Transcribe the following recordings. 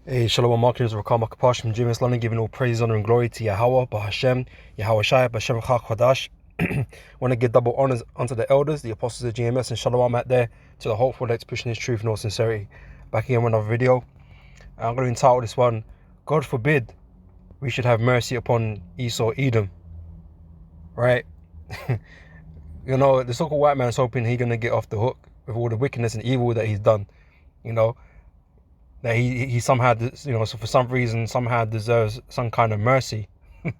Hey, Shalom, Markings, Rakam Akapash from GMS London, giving all praise, honor, and glory to Yahweh, Bahashem, Yahweh Shai, Bashem Chadash. Want to give double honors unto the elders, the apostles of GMS, and Shalom out there to the hopeful that's pushing his truth in all sincerity. Back again with another video. I'm going to entitle this one, God forbid we should have mercy upon Esau, Edom. Right? You know, the so-called white man's hoping he's going to get off the hook with all the wickedness and evil that he's done. You know, that he somehow, you know, so for some reason somehow deserves some kind of mercy. All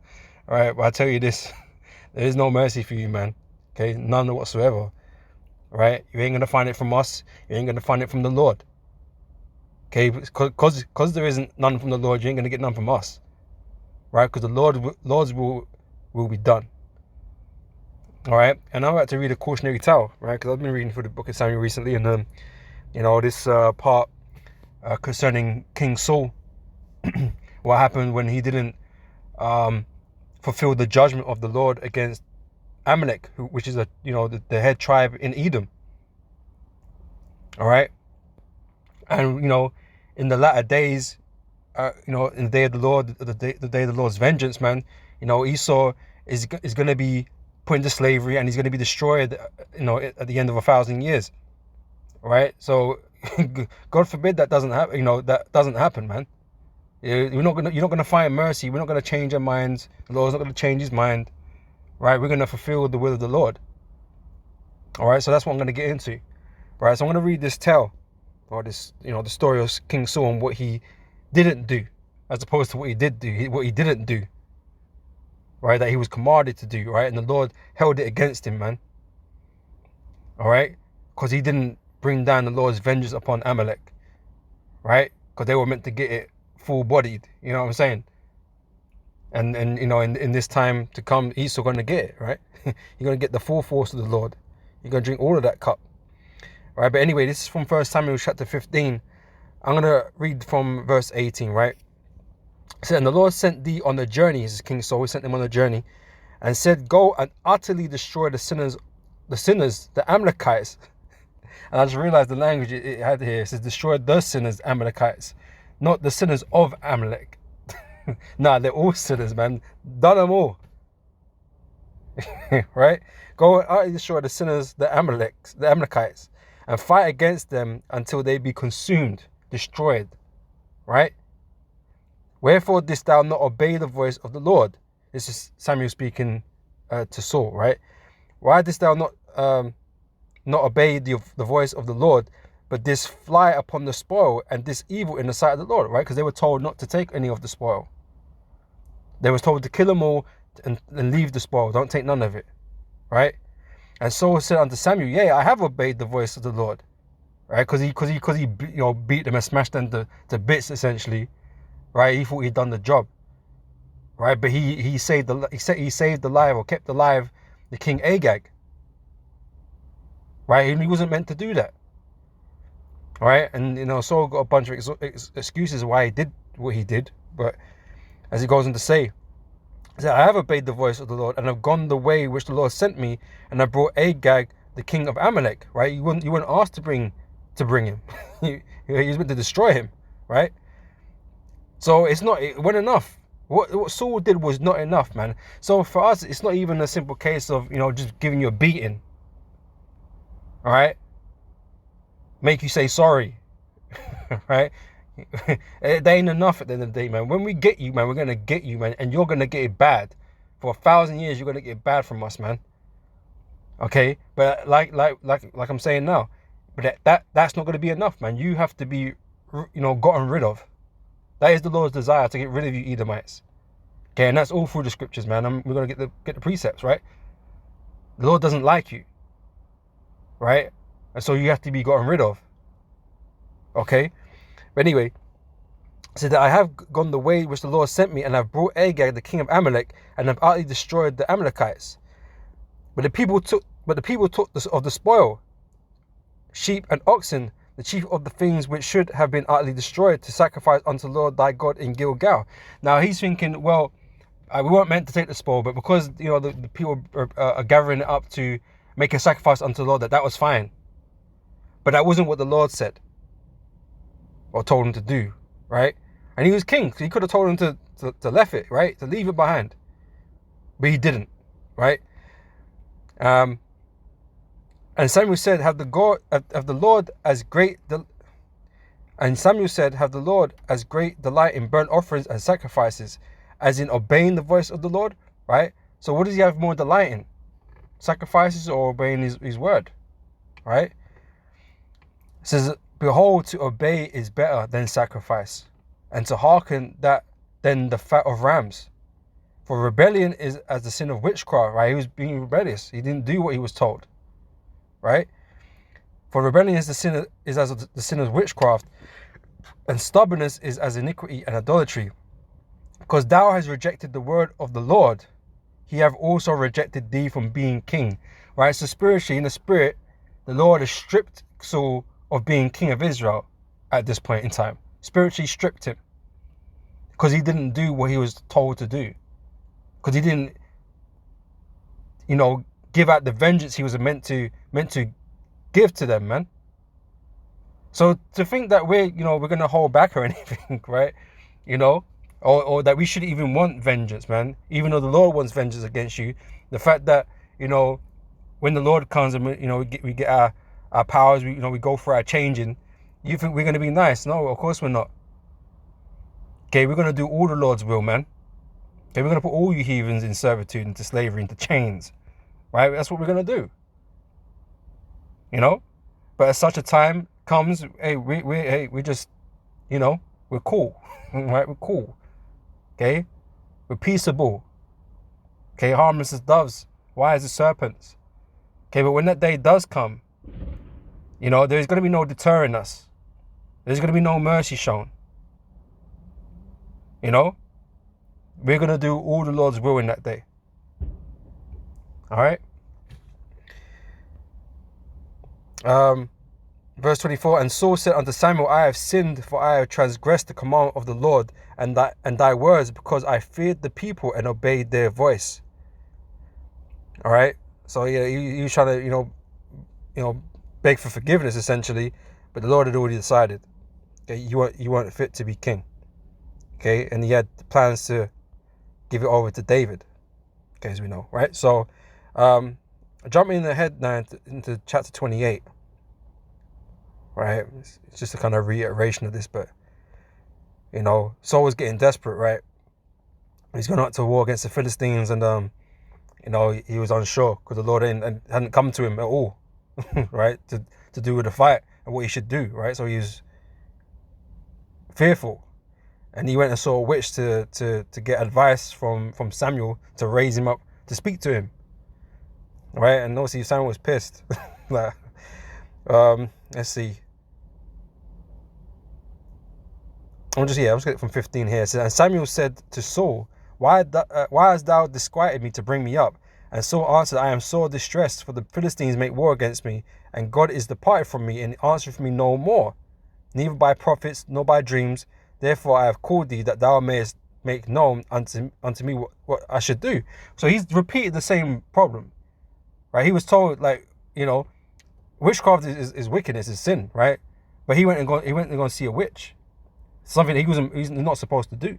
right, but I tell you this, there is no mercy for you, man. Okay, none whatsoever. All right, you ain't gonna find it from us. You ain't gonna find it from the Lord. Okay, because there isn't none from the Lord, you ain't gonna get none from us. Right, because the Lord's will be done. All right, and I'm about to read a cautionary tale, right? Because I've been reading through the book of Samuel recently, and you know, this part concerning King Saul, what happened when he didn't fulfill the judgment of the Lord against Amalek, which is the head tribe in Edom. All right, and in the latter days, in the day of the Lord, the day of the Lord's vengeance, man, Esau is going to be put into slavery and he's going to be destroyed, at the end of 1,000 years. All right, so God forbid that doesn't happen. That doesn't happen, man. You're not gonna find mercy. We're not gonna change our minds. The Lord's not gonna change his mind, right? We're gonna fulfill the will of the Lord. All right, so that's what I'm gonna get into, right? So I'm gonna read this tale, or this, the story of King Saul and what he didn't do, as opposed to what he did do, what he didn't do, right? That he was commanded to do, right? And the Lord held it against him, man. All right, because he didn't bring down the Lord's vengeance upon Amalek, right? Because they were meant to get it full-bodied, you know what I'm saying? And in this time to come, Esau going to get it, right? You're going to get the full force of the Lord. You're going to drink all of that cup, right? But anyway, this is from 1 Samuel chapter 15. I'm going to read from verse 18, right? It said, and the Lord sent thee on a journey, this is King Saul, he sent him on a journey, and said, go and utterly destroy the sinners, the Amalekites. And I just realized the language it had here. It says, destroy the sinners, Amalekites, not the sinners of Amalek. Nah, they're all sinners, man. Done them all. Right? Go and utterly destroy the sinners, the Amalekites, and fight against them until they be consumed, destroyed. Right? Wherefore didst thou not obey the voice of the Lord? This is Samuel speaking to Saul, right? Why didst thou not obey the voice of the Lord, but this fly upon the spoil and this evil in the sight of the Lord, right? Because they were told not to take any of the spoil. They were told to kill them all and leave the spoil. Don't take none of it, right? And Saul said unto Samuel, yea, I have obeyed the voice of the Lord, right? Because he beat them and smashed them to bits, essentially, right? He thought he'd done the job, right? But he saved alive, or kept alive, the king Agag, right? And he wasn't meant to do that, right? And Saul got a bunch of excuses why he did what he did, but as he goes on to say, he said, I have obeyed the voice of the Lord and have gone the way which the Lord sent me, and I brought Agag, the king of Amalek, right? You weren't asked to bring him. He was meant to destroy him, right? So it wasn't enough. What Saul did was not enough, man. So for us, it's not even a simple case of just giving you a beating, all right? Make you say sorry, right? It ain't enough at the end of the day, man. When we get you, man, we're gonna get you, man, and you're gonna get it bad. For 1,000 years, you're gonna get bad from us, man. Okay, but like I'm saying now, but that's not gonna be enough, man. You have to be, gotten rid of. That is the Lord's desire, to get rid of you Edomites. Okay, and that's all through the scriptures, man. We're gonna get the precepts, right? The Lord doesn't like you, right? And so you have to be gotten rid of. Okay. But anyway, said that I have gone the way which the Lord sent me, and have brought Agag, the king of Amalek, and have utterly destroyed the Amalekites. But the people took of the spoil, sheep and oxen, the chief of the things which should have been utterly destroyed, to sacrifice unto the Lord thy God in Gilgal. Now he's thinking, well, we weren't meant to take the spoil, but because the people are gathering it up to make a sacrifice unto the Lord, that was fine. But that wasn't what the Lord said or told him to do, right? And he was king. So he could have told him to left it, right? To leave it behind. But he didn't, right? And Samuel said, have the Lord as great delight in burnt offerings and sacrifices, as in obeying the voice of the Lord, right? So what does he have more delight in? Sacrifices or obeying his word, right? It says, behold, to obey is better than sacrifice, and to hearken than the fat of rams. For rebellion is as the sin of witchcraft, right? He was being rebellious. He didn't do what he was told, right? For rebellion is as the sin of witchcraft, and stubbornness is as iniquity and idolatry. Because thou hast rejected the word of the Lord, he have also rejected thee from being king, right? So spiritually, in the spirit, the Lord has stripped Saul of being king of Israel at this point in time. Spiritually stripped him. Because he didn't do what he was told to do. Because he didn't, give out the vengeance he was meant to give to them, man. So to think that we're going to hold back or anything, right? Or that we should even want vengeance, man. Even though the Lord wants vengeance against you, the fact that, when the Lord comes and we get our powers, we go for our changing, you think we're going to be nice? No, of course we're not. Okay, we're going to do all the Lord's will, man. Okay, we're going to put all you heathens in servitude, into slavery, into chains, right? That's what we're going to do. But as such a time comes, hey, we just, we're cool, right? We're cool. Okay, we're peaceable. Okay, harmless as doves, wise as serpents. Okay, but when that day does come, there's going to be no deterring us. There's going to be no mercy shown. We're going to do all the Lord's will in that day. All right. Verse 24, and Saul said unto Samuel, I have sinned, for I have transgressed the commandment of the Lord and thy words, because I feared the people and obeyed their voice. All right. So yeah, he was trying to beg for forgiveness essentially, but the Lord had already decided. Okay, you weren't fit to be king. Okay, and he had plans to give it over to David. Okay, as we know, right? So, jumping ahead now into chapter 28. Right, it's just a kind of reiteration of this, but Saul was getting desperate, right? He's going out to war against the Philistines, and he was unsure because the Lord hadn't come to him at all, right? To do with the fight and what he should do, right? So he was fearful, and he went and saw a witch to get advice from Samuel to raise him up to speak to him, right? And obviously Samuel was pissed. Let's see. I'm just get it from 15 here. It says, and Samuel said to Saul, why hast thou disquieted me to bring me up? And Saul answered, I am sore distressed, for the Philistines make war against me, and God is departed from me, and answereth me no more, neither by prophets nor by dreams. Therefore I have called thee, that thou mayest make known unto me what I should do. So he's repeated the same problem, right? He was told, witchcraft is wickedness, is sin, right? But he went and go see a witch, something that he's not supposed to do,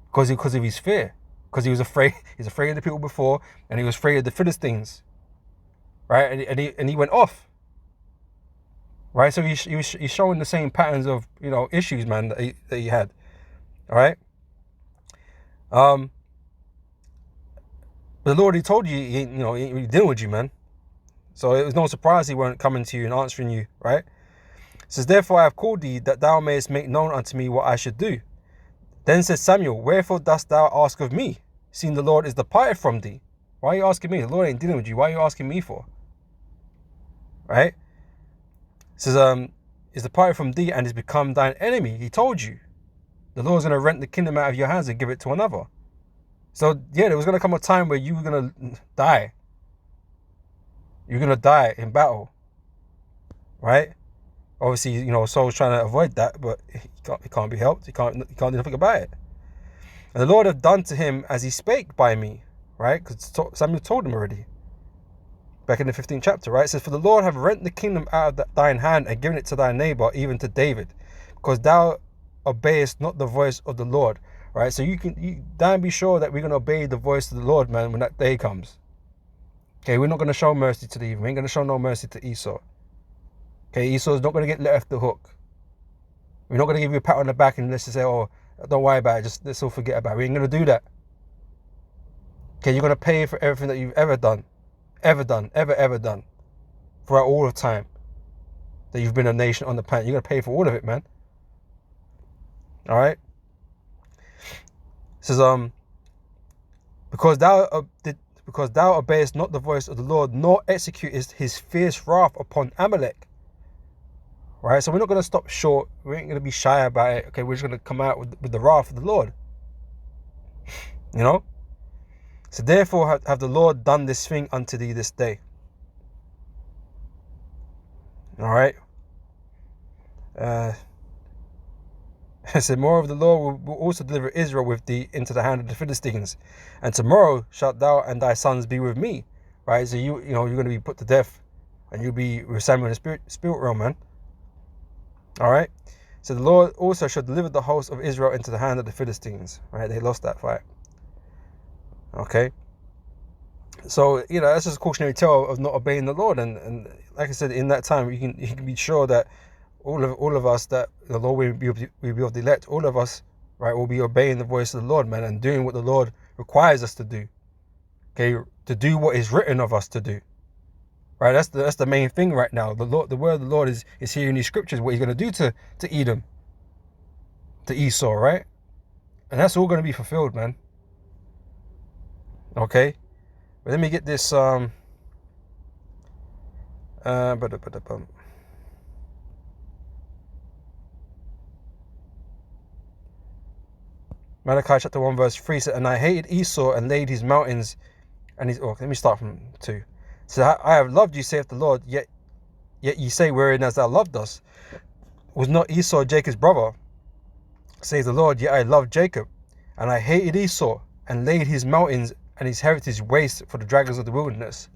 because of his fear, because he was afraid. He's afraid of the people before, and he was afraid of the Philistines, right? And he went off, right? So he's showing the same patterns of issues, man, that he had, all right. But the Lord, he told you, he ain't dealing with you, man. So it was no surprise he weren't coming to you and answering you, right? It says, therefore I have called thee, that thou mayest make known unto me what I should do. Then said Samuel, wherefore dost thou ask of me, seeing the Lord is departed from thee? Why are you asking me? The Lord ain't dealing with you. Why are you asking me for? Right? It says, is departed from thee and is become thine enemy. He told you. The Lord's going to rent the kingdom out of your hands and give it to another. So yeah, there was going to come a time where you were going to die. You're going to die in battle, right? Obviously, Saul's trying to avoid that, but he can't be helped. He can't do nothing about it. And the Lord hath done to him as he spake by me, right? Because Samuel told him already, back in the 15th chapter, right? It says, for the Lord hath rent the kingdom out of thine hand and given it to thy neighbor, even to David, because thou obeyest not the voice of the Lord. Right? So you damn be sure that we're going to obey the voice of the Lord, man, when that day comes. Okay, we're not going to show mercy to the evil. We ain't going to show no mercy to Esau. Okay, Esau's not going to get let off the hook. We're not going to give you a pat on the back and let's just say, oh, don't worry about it, just let's all forget about it. We ain't going to do that. Okay, you're going to pay for everything that you've ever done, ever done, throughout all of time that you've been a nation on the planet. You're going to pay for all of it, man. All right? It says, because thou obeyest not the voice of the Lord, nor executest his fierce wrath upon Amalek. Right? So we're not going to stop short. We ain't going to be shy about it. Okay, we're just going to come out with the wrath of the Lord. You know? So therefore have the Lord done this thing unto thee this day. All right? I said, moreover, the Lord will also deliver Israel with thee into the hand of the Philistines, and tomorrow shalt thou and thy sons be with me. Right? So you know you're going to be put to death, and you'll be with Samuel in the spirit realm, man. All right. So the Lord also shall deliver the host of Israel into the hand of the Philistines. Right? They lost that fight. Okay. So that's just a cautionary tale of not obeying the Lord, and like I said, in that time you can be sure that all of us, that the Lord will be of the elect, all of us, right, will be obeying the voice of the Lord, man, and doing what the Lord requires us to do. Okay, to do what is written of us to do. Right, that's the main thing right now. The word of the Lord is here in these scriptures, what he's going to do to Edom, to Esau, right? And that's all going to be fulfilled, man. Okay, but let me get this Malachi chapter 1 verse 3 said, and I hated Esau and laid his mountains and his... let me start from 2. So I have loved you, saith the Lord, yet ye say, wherein hast thou loved us? Was not Esau Jacob's brother? Saith the Lord, yet I loved Jacob, and I hated Esau, and laid his mountains and his heritage waste for the dragons of the wilderness.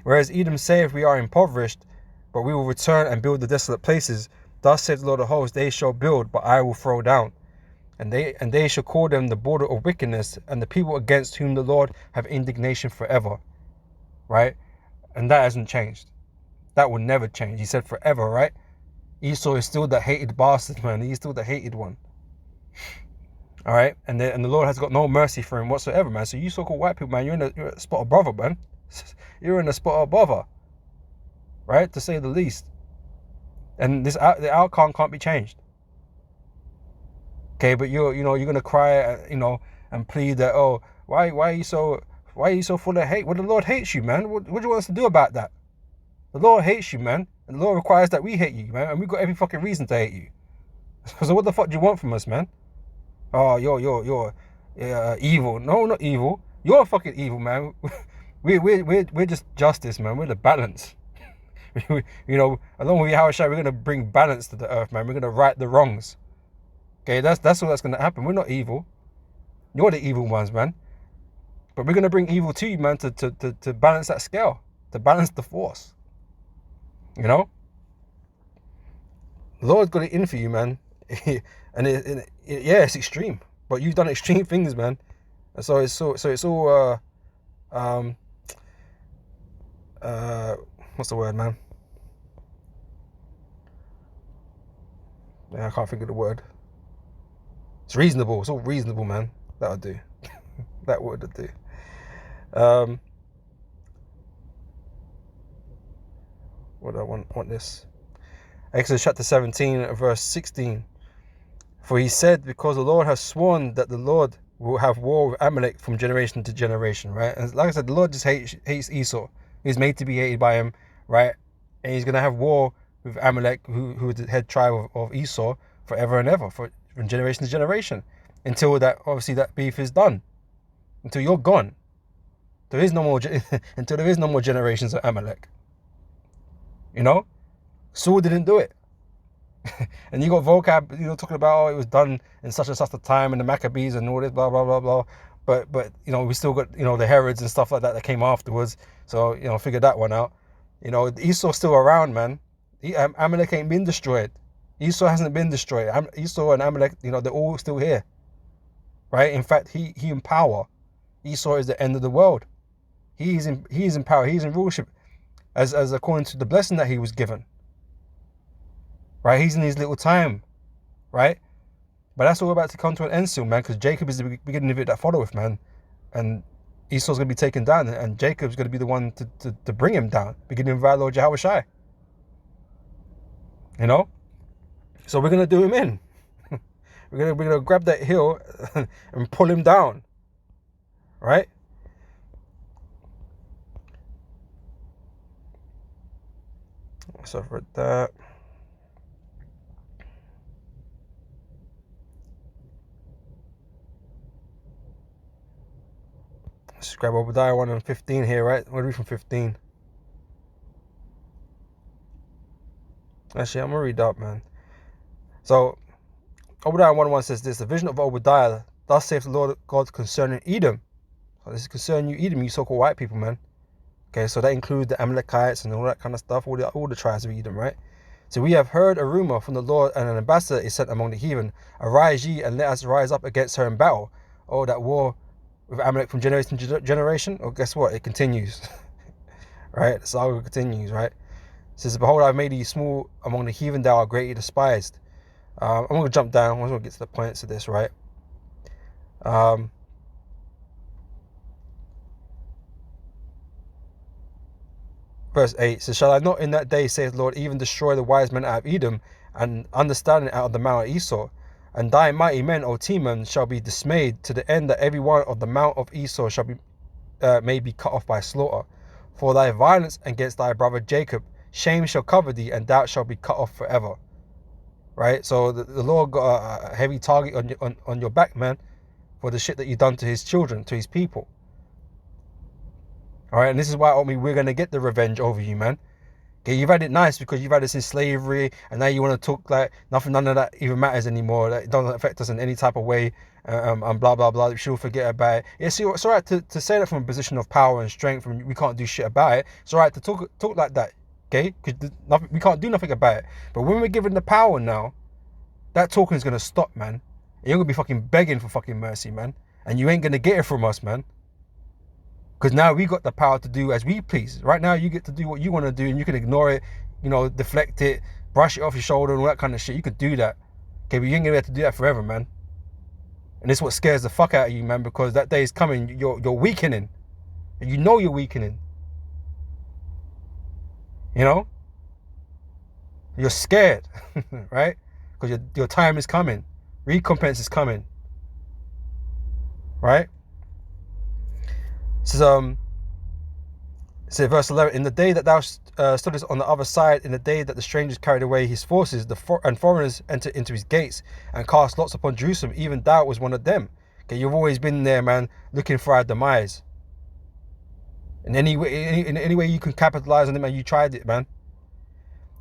Whereas Edom saith, we are impoverished, but we will return and build the desolate places. Thus saith the Lord of hosts, they shall build, but I will throw down. And they shall call them the border of wickedness, and the people against whom the Lord have indignation forever. Right? And that hasn't changed. That will never change. He said forever, right? Esau is still the hated bastard, man. He's still the hated one. All right? And the Lord has got no mercy for him whatsoever, man. So you so-called white people, man, you're in a spot of bother, man. You're in a spot of bother. Right? To say the least. And the outcome can't be changed. Okay, but you're gonna cry, and plead that, oh, why are you so full of hate? Well, the Lord hates you, man. What do you want us to do about that? The Lord hates you, man, and the Lord requires that we hate you, man, and we've got every fucking reason to hate you. So what the fuck do you want from us, man? Oh, you're evil. No, not evil. You're fucking evil, man. We're just justice, man. We're the balance. Along with Yahushua, we're gonna bring balance to the earth, man. We're gonna right the wrongs. Okay, that's all that's going to happen. We're not evil. You're the evil ones, man. But we're going to bring evil to you, man, to balance that scale, to balance the force. The Lord's got it in for you, man. And it's extreme. But you've done extreme things, man. And so it's all what's the word, man? Yeah, I can't think of the word. It's reasonable. It's all reasonable, man. That'll do. That would do. What do I want this? Exodus chapter 17, verse 16. For he said, because the Lord has sworn that the Lord will have war with Amalek from generation to generation, right? And like I said, the Lord just hates Esau. He's made to be hated by him, right? And he's going to have war with Amalek, who is the head tribe of Esau, forever and ever, from generation to generation, until that beef is done, until you're gone. There is no more until there is no more generations of Amalek. Saul didn't do it. And you got vocab, talking about, it was done in such and such a time, and the Maccabees and all this, blah blah blah blah. But we still got the Herods and stuff like that came afterwards. So figure that one out. Esau's still around, man. Amalek ain't been destroyed. Esau hasn't been destroyed. Esau and Amalek, they're all still here, right? In fact, he in power. Esau is the end of the world. He is in power. He's in rulership, as according to the blessing that he was given, right? He's in his little time, right? But that's all about to come to an end soon, man, because Jacob is the beginning of it that followeth, man. And Esau's going to be taken down, and Jacob's going to be the one to bring him down, beginning with our Lord Yahweh Shai. So we're going to do him in. we're gonna grab that hill and pull him down, right? So for that, let's grab Obadiah 1 and 15 here, right? I'm going to read from 15. Actually, I'm going to read up, man. So, Obadiah 1:1 says this: the vision of Obadiah, thus saith the Lord God concerning Edom. So this is concerning you, Edom, you so-called white people, man. Okay, so that includes the Amalekites and all that kind of stuff, all the tribes of Edom, right? So we have heard a rumor from the Lord, and an ambassador is sent among the heathen. Arise ye, and let us rise up against her in battle. Oh, that war with Amalek from generation to generation. Oh, guess what? It continues. Right? The saga continues, right? It says, behold, I've made thee small among the heathen, thou art greatly despised. I'm going to jump down. I'm going to get to the points of this, right? Verse 8 says, shall I not in that day, saith the Lord, even destroy the wise men out of Edom, and understanding out of the mount of Esau? And thy mighty men, O Teman, shall be dismayed, to the end that every one of the mount of Esau shall be may be cut off by slaughter. For thy violence against thy brother Jacob, shame shall cover thee, and thou shalt be cut off forever. Right? So the Lord got a heavy target on your back, man, for the shit that you've done to his children, to his people. All right, and this is why we're going to get the revenge over you, man. Okay, you've had it nice because you've had us in slavery, and now you want to talk like none of that even matters anymore. That it doesn't affect us in any type of way, and blah blah blah. We should forget about it. It's all right to say that from a position of power and strength, and we can't do shit about it. It's all right to talk like that, okay? Because we can't do nothing about it. But when we're given the power now, that talking is gonna stop, man. And you're gonna be fucking begging for fucking mercy, man, and you ain't gonna get it from us, man. Because now we got the power to do as we please. Right now, you get to do what you want to do, and you can ignore it, deflect it, brush it off your shoulder, and all that kind of shit. You could do that. Okay, but you ain't gonna be able to do that forever, man. And this is what scares the fuck out of you, man, because that day is coming. You're weakening, and you know you're weakening. You're scared, right? Because your time is coming. Recompense is coming, right? So, verse 11, in the day that thou stoodest on the other side, in the day that the strangers carried away his forces, and foreigners entered into his gates and cast lots upon Jerusalem, even thou was one of them. Okay, you've always been there, man, looking for our demise. In any way you can capitalize on it, man, you tried it, man.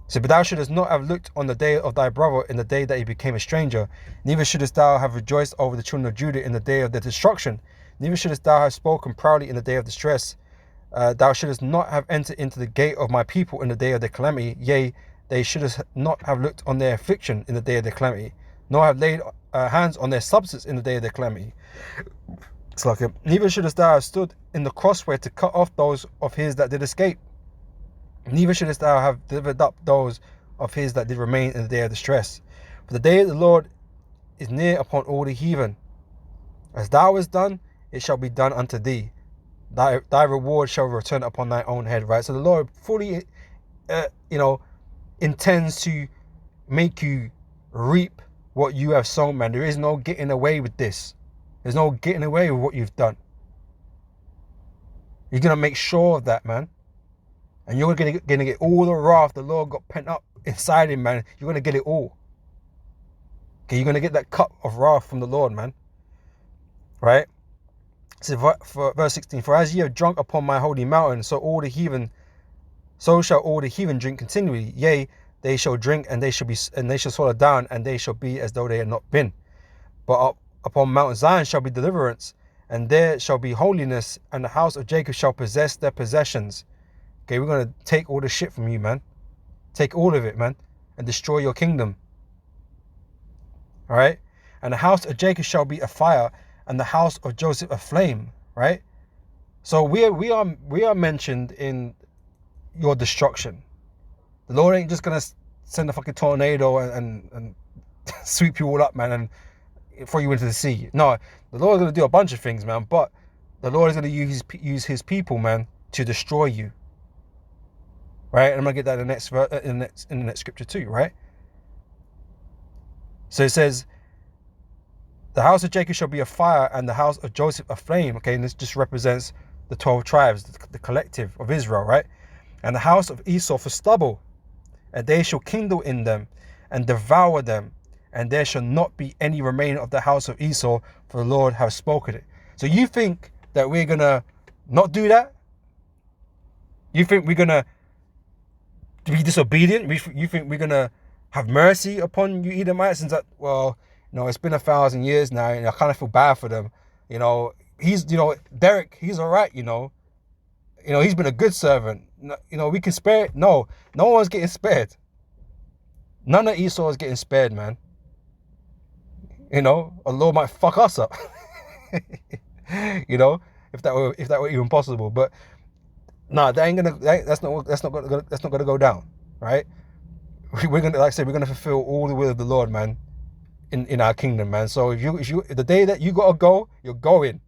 So, but thou shouldest not have looked on the day of thy brother in the day that he became a stranger, neither shouldest thou have rejoiced over the children of Judah in the day of their destruction. Neither shouldest thou have spoken proudly in the day of distress. Thou shouldest not have entered into the gate of my people in the day of their calamity. Yea, they shouldest not have looked on their affliction in the day of their calamity, nor have laid hands on their substance in the day of their calamity. It's like neither shouldest thou have stood in the crossway to cut off those of his that did escape. Neither shouldest thou have delivered up those of his that did remain in the day of distress. For the day of the Lord is near upon all the heathen. As thou hast done, it shall be done unto thee. Thy reward shall return upon thy own head, right? So the Lord fully, intends to make you reap what you have sown, man. There is no getting away with this. There's no getting away with what you've done. You're going to make sure of that, man. And you're going to get all the wrath the Lord got pent up inside him, man. You're going to get it all. Okay, you're going to get that cup of wrath from the Lord, man. Right? So for verse 16, for as ye have drunk upon my holy mountain, so shall all the heathen drink continually. Yea, they shall drink, and they shall swallow down, and they shall be as though they had not been. But upon Mount Zion shall be deliverance, and there shall be holiness, and the house of Jacob shall possess their possessions. Okay, we're gonna take all the shit from you, man. Take all of it, man, and destroy your kingdom. All right. And the house of Jacob shall be a fire, and the house of Joseph a flame. Right. So we are mentioned in your destruction. The Lord ain't just gonna send a fucking tornado and sweep you all up, man, and throw you into the sea. No, the Lord is gonna do a bunch of things, man. But the Lord is gonna use His people, man, to destroy you. Right, and I'm gonna get that in the next in the next scripture too. Right. So it says, the house of Jacob shall be a fire, and the house of Joseph a flame. Okay, and this just represents the 12 tribes, the collective of Israel, right? And the house of Esau for stubble, and they shall kindle in them and devour them, and there shall not be any remaining of the house of Esau, for the Lord hath spoken it. So you think that we're gonna not do that? You think we're gonna be disobedient? You think we're gonna have mercy upon you Edomites? And that, well, you know, it's been 1,000 years now, and I kind of feel bad for them. You know, Derek, he's all right. You know, he's been a good servant. You know, we can spare it. No one's getting spared. None of Esau is getting spared, man. You know, Allah might fuck us up. You know, if that were even possible. But nah, that's not gonna go down, right? We're gonna, like I said, we're gonna fulfill all the will of the Lord, man, in our kingdom, man. So if you the day that you gotta go, you're going.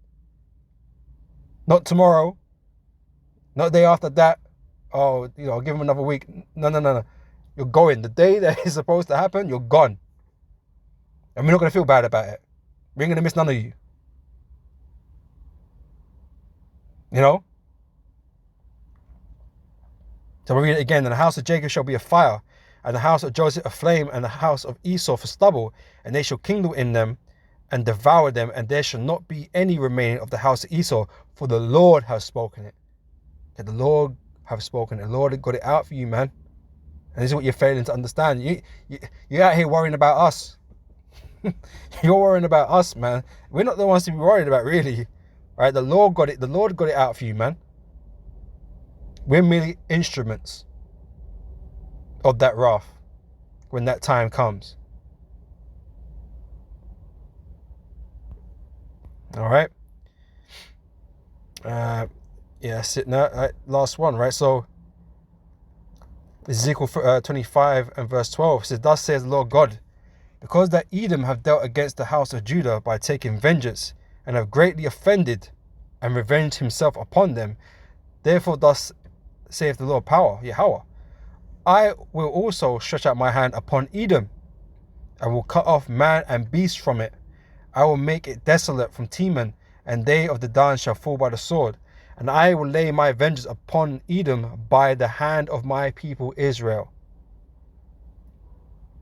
Not tomorrow. Not the day after that. Oh, you know, give him another week. No. You're going. The day that is supposed to happen, you're gone. And we're not gonna feel bad about it. We ain't gonna miss none of you. You know? So we read it again. And the house of Jacob shall be a fire, and the house of Joseph a flame, and the house of Esau for stubble, and they shall kindle in them and devour them, and there shall not be any remaining of the house of Esau, for the Lord has spoken it. Okay, the Lord have spoken it. The Lord got it out for you, man. And this is what you're failing to understand. You're out here worrying about us. You're worrying about us, man. We're not the ones to be worried about, really. Right? The Lord got it. The Lord got it out for you, man. We're merely instruments of that wrath when that time comes. All right. Yeah, that's it now. Right, last one, right? So Ezekiel 25 and verse 12 says, thus says the Lord God, because that Edom have dealt against the house of Judah by taking vengeance, and have greatly offended and revenged himself upon them, therefore thus saith the Lord power, Yahweh, I will also stretch out my hand upon Edom, I will cut off man and beast from it, I will make it desolate from Teman, and they of the Dan shall fall by the sword, and I will lay my vengeance upon Edom by the hand of my people Israel.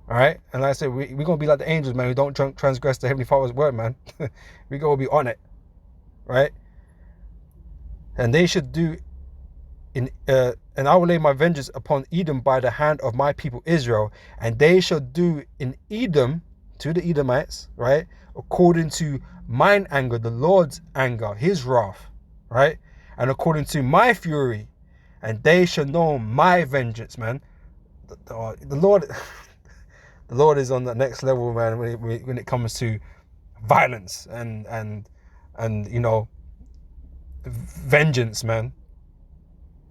All right, and like I said, we're gonna be like the angels, man, who don't transgress the Heavenly Father's word, man. We're gonna be on it, right? And they should do and I will lay my vengeance upon Edom by the hand of my people Israel, and they shall do in Edom, to the Edomites, right, according to mine anger, the Lord's anger, his wrath, right, and according to my fury, and they shall know my vengeance, man. The Lord, the Lord is on the next level, man, when it comes to violence and you know, vengeance, man.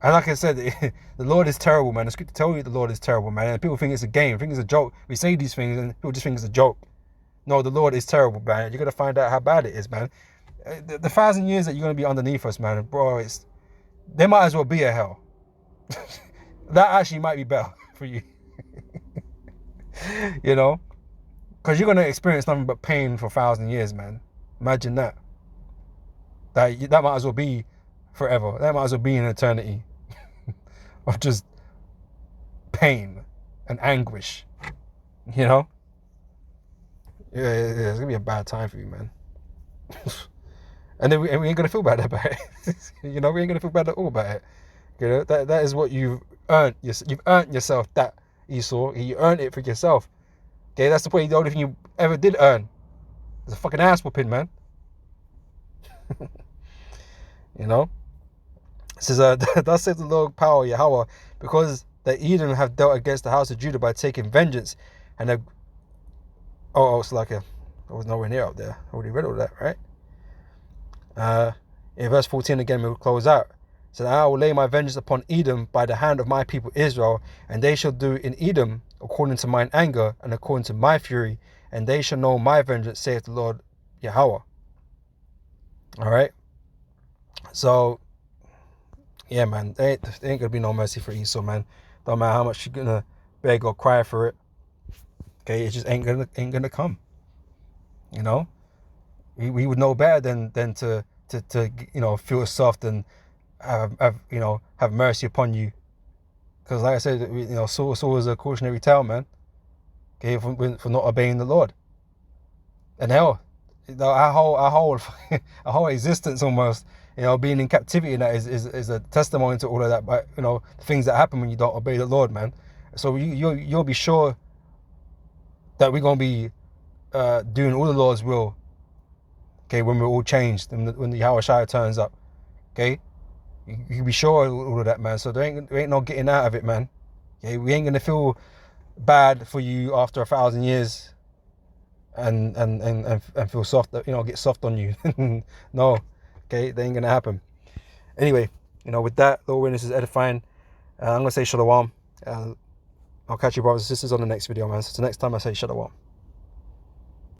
And like I said, the Lord is terrible, man. The scripture tells you the Lord is terrible, man. And people think it's a game, think it's a joke. We say these things and people just think it's a joke. No, the Lord is terrible, man. You're going to find out how bad it is, man. The 1,000 years that you're going to be underneath us, man, bro, there might as well be a hell. That actually might be better for you. You know? Because you're going to experience nothing but pain for 1,000 years, man. Imagine that. That might as well be forever. That might as well be an eternity of just pain and anguish. You know? Yeah, it's gonna be a bad time for you, man. And then we ain't gonna feel bad about it. You know, we ain't gonna feel bad at all about it. You know, that is what you've earned. You've earned yourself that, Esau. You earned it for yourself. Okay, that's the only thing you ever did earn. It's a fucking ass whooping, man. You know? It says, thus says the Lord power, Yahweh, because the Edom have dealt against the house of Judah by taking vengeance, and have It's like I was nowhere near up there. I already read all that, right? In verse 14 again, we'll close out. So now I will lay my vengeance upon Edom by the hand of my people Israel, and they shall do in Edom according to mine anger and according to my fury, and they shall know my vengeance, saith the Lord Yahweh. All right. So, yeah, man, there ain't gonna be no mercy for Esau, man. Don't matter how much you're gonna beg or cry for it. Okay, it just ain't gonna come. You know, we would know better than to feel soft and have mercy upon you. Because like I said, Saul is a cautionary tale, man. Okay, for not obeying the Lord. And hell, our whole our whole existence almost, being in captivity, and that is a testimony to all of that. But the things that happen when you don't obey the Lord, man. So you'll be sure that we're gonna be doing all the Lord's will. Okay, when we're all changed, and when the Yahushua turns up. Okay, you can be sure of all of that, man. So there ain't no getting out of it, man. Okay, we ain't gonna feel bad for you after 1,000 years and feel soft, get soft on you. No, okay, that ain't gonna happen. Anyway, with that, Lord witness is edifying. I'm gonna say shalom. I'll catch you brothers and sisters on the next video, man. So till next time, I say shalom.